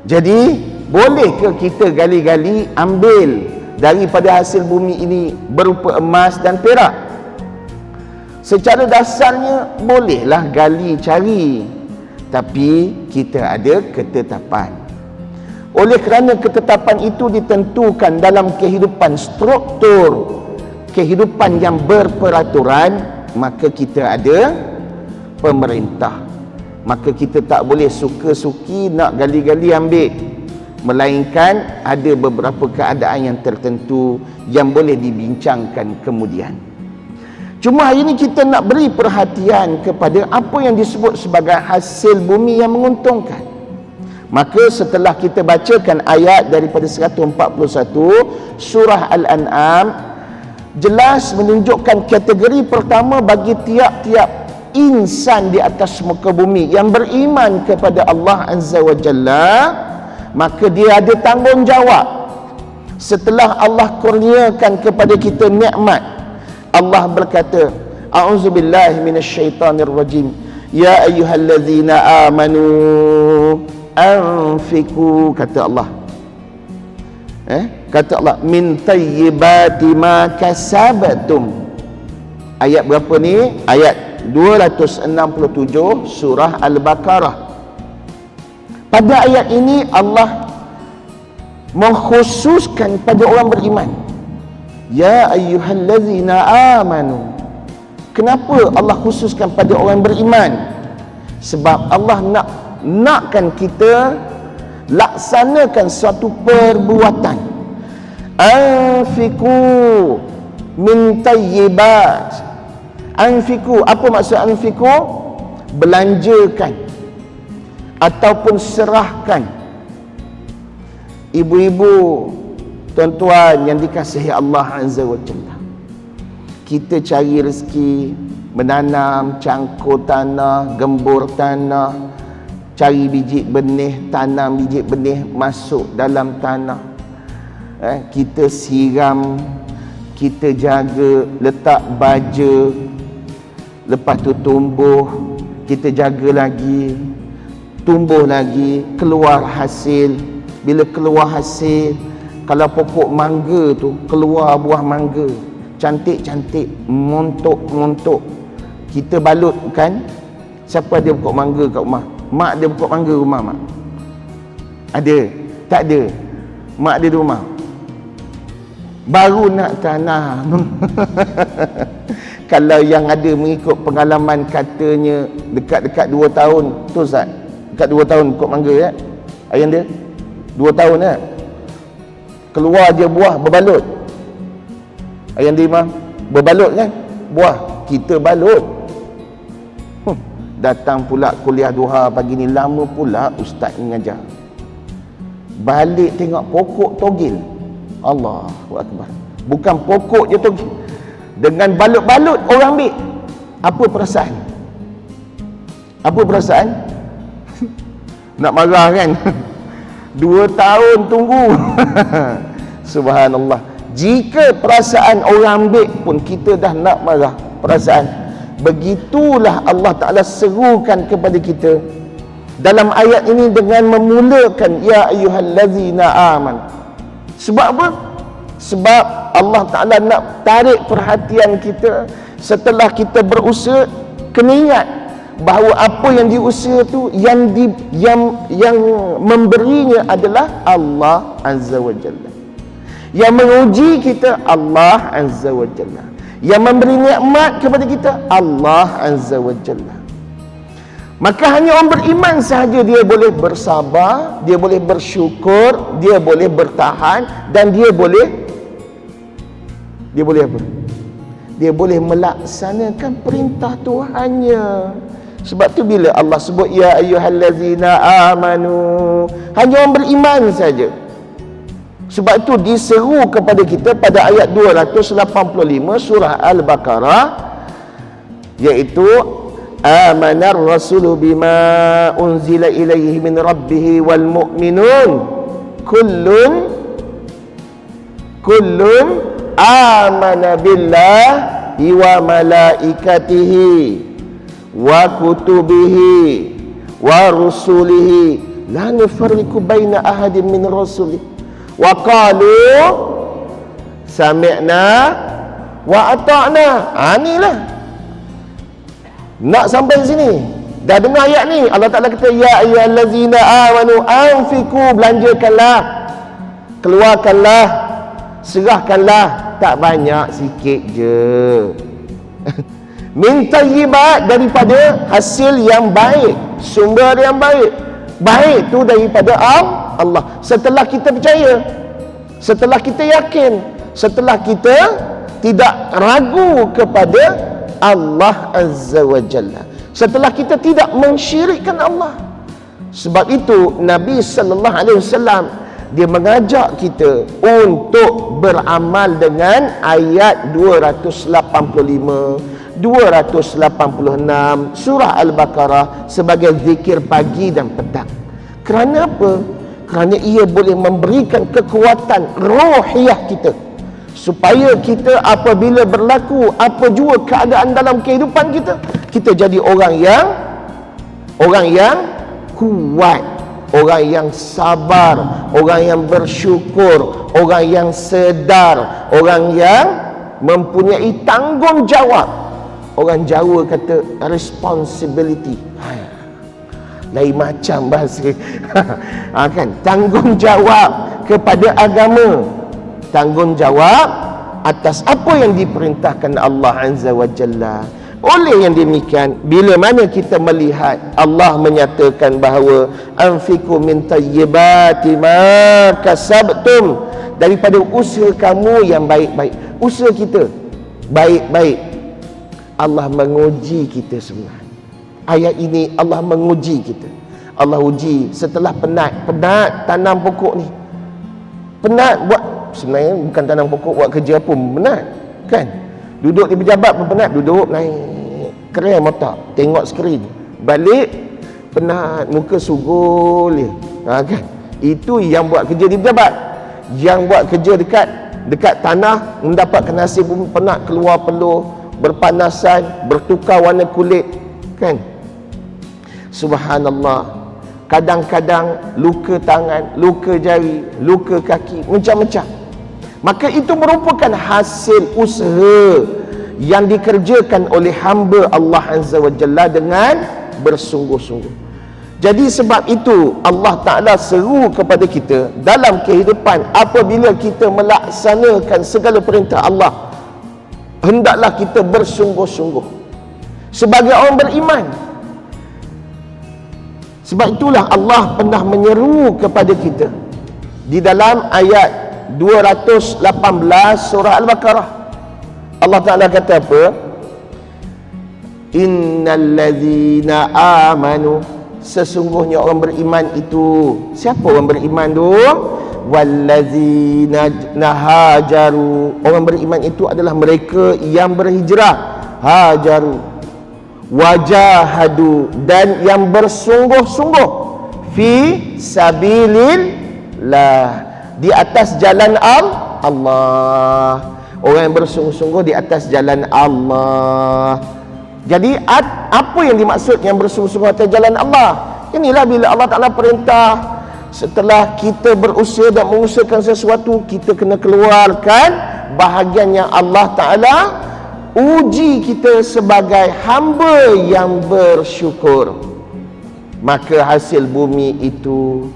Jadi boleh ke kita gali-gali ambil daripada hasil bumi ini berupa emas dan perak? Secara dasarnya bolehlah gali cari, tapi kita ada ketetapan. Oleh kerana ketetapan itu ditentukan dalam kehidupan struktur, kehidupan yang berperaturan, maka kita ada pemerintah. Maka kita tak boleh suka-suki nak gali-gali ambil, melainkan ada beberapa keadaan yang tertentu yang boleh dibincangkan kemudian. Cuma hari ini kita nak beri perhatian kepada apa yang disebut sebagai hasil bumi yang menguntungkan. Maka setelah kita bacakan ayat daripada 141 surah Al-An'am, jelas menunjukkan kategori pertama bagi tiap-tiap insan di atas muka bumi yang beriman kepada Allah Azza wa Jalla, maka dia ada tanggungjawab. Setelah Allah kurniakan kepada kita nikmat, Allah berkata, a'udzubillahi minasyaitonirrajim, ya ayyuhallazina amanu anfiqu, kata Allah. Kata Allah, min tayyibati ma kasabtum. Ayat berapa ni? Ayat 267 surah Al-Baqarah. Pada ayat ini Allah mengkhususkan pada orang beriman. Ya ayyuhallazina amanu. Kenapa Allah khususkan pada orang beriman? Sebab Allah nakkan kita laksanakan suatu perbuatan. Anfiqu min tayyibat. Anfiqu, apa maksud anfiqu? Belanjakan ataupun serahkan. Ibu-ibu, tuan-tuan yang dikasihi Allah Azza wa Jalla, kita cari rezeki, menanam, cangkul tanah, gembur tanah, cari biji benih, tanam biji benih masuk dalam tanah. Kita siram, kita jaga, letak baja, lepas tu tumbuh, kita jaga lagi, tumbuh lagi, keluar hasil. Bila keluar hasil, kalau pokok mangga tu keluar buah mangga cantik-cantik, montok-montok, kita balut kan. Siapa ada pokok mangga kat rumah? Mak ada pokok mangga rumah mak? Ada? Tak ada? Mak ada di rumah? Baru nak tanam. Kalau yang ada mengikut pengalaman, katanya dekat-dekat 2 tahun tu Ustaz, dekat 2 tahun pokok mangga ya, ayam dia 2 tahun ya, keluar je buah berbalut. Ayam dia mah berbalut kan buah, kita balut. Datang pula kuliah duha pagi ni, lama pula ustaz mengajar, balik tengok pokok togel. Allahu Akbar. Bukan pokok je togel, dengan balut-balut orang ambil. Apa perasaan? Apa perasaan? Nak marah kan? 2 tahun tunggu. Subhanallah. Jika perasaan orang ambil pun kita dah nak marah perasaan. Begitulah Allah Ta'ala serukan kepada kita dalam ayat ini dengan memulakan ya ayyuhallazina aman. Sebab apa? Sebab Allah Ta'ala nak tarik perhatian kita. Setelah kita berusaha, kena ingat bahawa apa yang diusaha tu yang memberinya adalah Allah Azza wa Jalla. Yang menguji kita Allah Azza wa Jalla. Yang memberi nikmat kepada kita Allah Azza wa Jalla. Maka hanya orang beriman sahaja dia boleh bersabar, dia boleh bersyukur, dia boleh bertahan, dan dia boleh apa? Dia boleh melaksanakan perintah Tuhannya. Sebab tu bila Allah sebut ya ayyuhallazina amanu, hanya orang beriman saja. Sebab itu diseru kepada kita pada ayat 285 surah Al-Baqarah, iaitu amanar rasulu bima unzila ilaihi min rabbih wal mu'minun kullun amana billahi wa malaikatihi wa kutubihi wa rusulihi la nufarriqu baina ahadin min rusuli wa qalu sami'na wa ata'na. Inilah nak sampai sini. Dah dengar ayat ni, Allah Ta'ala kata ya ayyuhallazina amanu anfiqu, belanjakanlah, keluarkanlah, serahkanlah, tak banyak, sikit je. Min tayyibat, daripada hasil yang baik, sumber yang baik. Baik tu daripada Allah. Setelah kita percaya, setelah kita yakin, setelah kita tidak ragu kepada Allah Azza wa Jalla, setelah kita tidak mensyirikkan Allah. Sebab itu Nabi sallallahu alaihi wasallam dia mengajak kita untuk beramal dengan ayat 285, 286 surah Al-Baqarah sebagai zikir pagi dan petang. Kerana apa? Kerana ia boleh memberikan kekuatan rohiyah kita, supaya kita apabila berlaku apa jua keadaan dalam kehidupan kita, kita jadi orang yang kuat, orang yang sabar, orang yang bersyukur, orang yang sedar, orang yang mempunyai tanggungjawab. Orang Jawa kata responsibility. Lain macam bahasa. Kan? Tanggungjawab kepada agama, tanggungjawab atas apa yang diperintahkan Allah Azza wa Jalla. Oleh yang demikian, bila mana kita melihat Allah menyatakan bahawa anfiqu min tayyibati ma kasabtum, daripada usaha kamu yang baik-baik, usaha kita baik-baik, Allah menguji kita sebenarnya. Ayat ini Allah menguji kita. Allah uji setelah penat tanam pokok ni. Penat buat, sebenarnya bukan tanam pokok, buat kerja pun penat, kan? Duduk di pejabat pun penat, duduk naik kereta motor, tengok skrin, balik penat, muka sugul je. Kan? Itu yang buat kerja di pejabat. Yang buat kerja dekat tanah, mendapatkan hasil pun penat, keluar peluh, berpanasan, bertukar warna kulit, kan? Subhanallah. Kadang-kadang luka tangan, luka jari, luka kaki, macam-macam. Maka itu merupakan hasil usaha yang dikerjakan oleh hamba Allah Azza wa Jalla dengan bersungguh-sungguh. Jadi sebab itu Allah Ta'ala seru kepada kita dalam kehidupan, apabila kita melaksanakan segala perintah Allah, hendaklah kita bersungguh-sungguh sebagai orang beriman. Sebab itulah Allah pernah menyeru kepada kita di dalam ayat 218 surah Al-Baqarah. Allah Ta'ala kata apa? Innal ladzina amanu, sesungguhnya orang beriman itu. Siapa orang beriman tu? Walladzina hajaru, orang beriman itu adalah mereka yang berhijrah, hajaru, wajahadu, dan yang bersungguh-sungguh fi sabilillah, di atas jalan Allah. Orang yang bersungguh-sungguh di atas jalan Allah. Jadi apa yang dimaksud yang bersungguh-sungguh atas jalan Allah? Inilah bila Allah Ta'ala perintah, setelah kita berusaha dan mengusahakan sesuatu, kita kena keluarkan bahagian yang Allah Ta'ala uji kita sebagai hamba yang bersyukur. Maka hasil bumi itu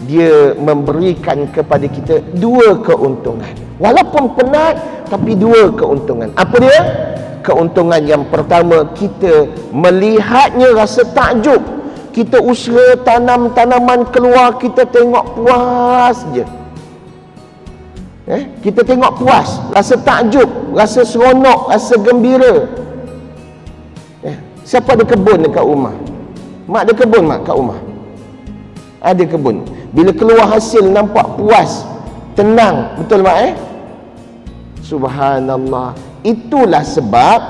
dia memberikan kepada kita dua keuntungan. Walaupun penat, tapi dua keuntungan. Apa dia? Keuntungan yang pertama, kita melihatnya rasa takjub. Kita usaha tanam tanaman keluar, kita tengok puas je. Kita tengok puas, rasa takjub, rasa seronok, rasa gembira. Siapa ada kebun dekat rumah? Mak ada kebun, mak, kat rumah? Ada kebun. Bila keluar hasil nampak puas, tenang, betul mak? Subhanallah. Itulah sebab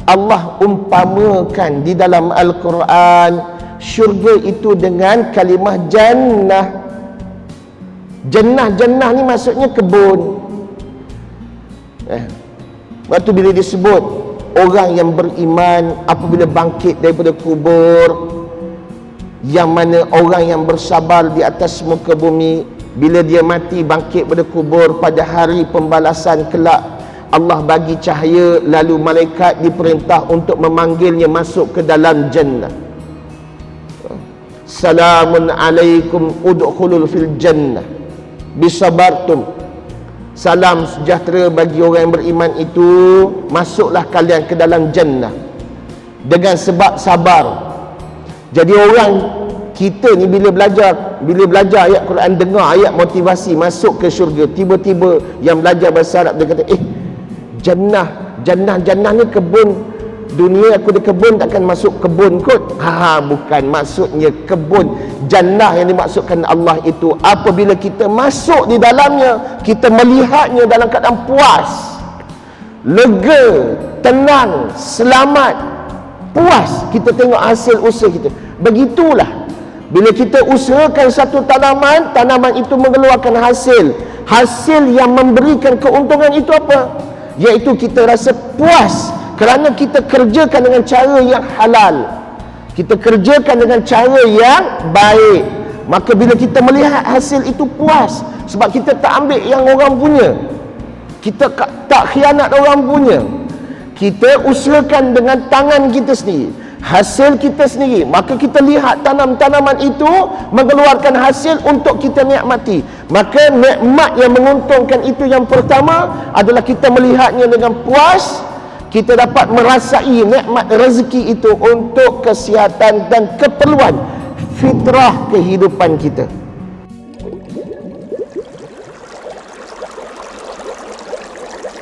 Allah umpamakan di dalam Al-Quran syurga itu dengan kalimah jannah. Jannah ni maksudnya kebun. Waktu bila disebut orang yang beriman apabila bangkit daripada kubur, yang mana orang yang bersabar di atas muka bumi, bila dia mati bangkit pada kubur pada hari pembalasan kelak, Allah bagi cahaya, lalu malaikat diperintah untuk memanggilnya masuk ke dalam jannah. Salamun alaikum udkhulul fil jannah bisabartum. Salam sejahtera bagi orang yang beriman itu, masuklah kalian ke dalam jannah dengan sebab sabar. Jadi orang kita ni bila belajar ayat Quran, dengar ayat motivasi masuk ke syurga, tiba-tiba yang belajar bahasa Arab dia kata, jannah ni kebun dunia, aku di kebun takkan masuk kebun kot. Bukan maksudnya kebun. Jannah yang dimaksudkan Allah itu apabila kita masuk di dalamnya, kita melihatnya dalam keadaan puas, lega, tenang, selamat, puas. Kita tengok hasil usaha kita. Begitulah bila kita usahakan satu tanaman itu mengeluarkan hasil yang memberikan keuntungan itu apa? Iaitu kita rasa puas kerana kita kerjakan dengan cara yang halal, kita kerjakan dengan cara yang baik. Maka bila kita melihat hasil itu puas, sebab kita tak ambil yang orang punya, kita tak khianat orang punya, kita usahakan dengan tangan kita sendiri, hasil kita sendiri, maka kita lihat tanaman itu mengeluarkan hasil untuk kita nikmati. Maka nikmat yang menguntungkan itu yang pertama adalah kita melihatnya dengan puas, kita dapat merasai nikmat rezeki itu untuk kesihatan dan keperluan fitrah kehidupan kita.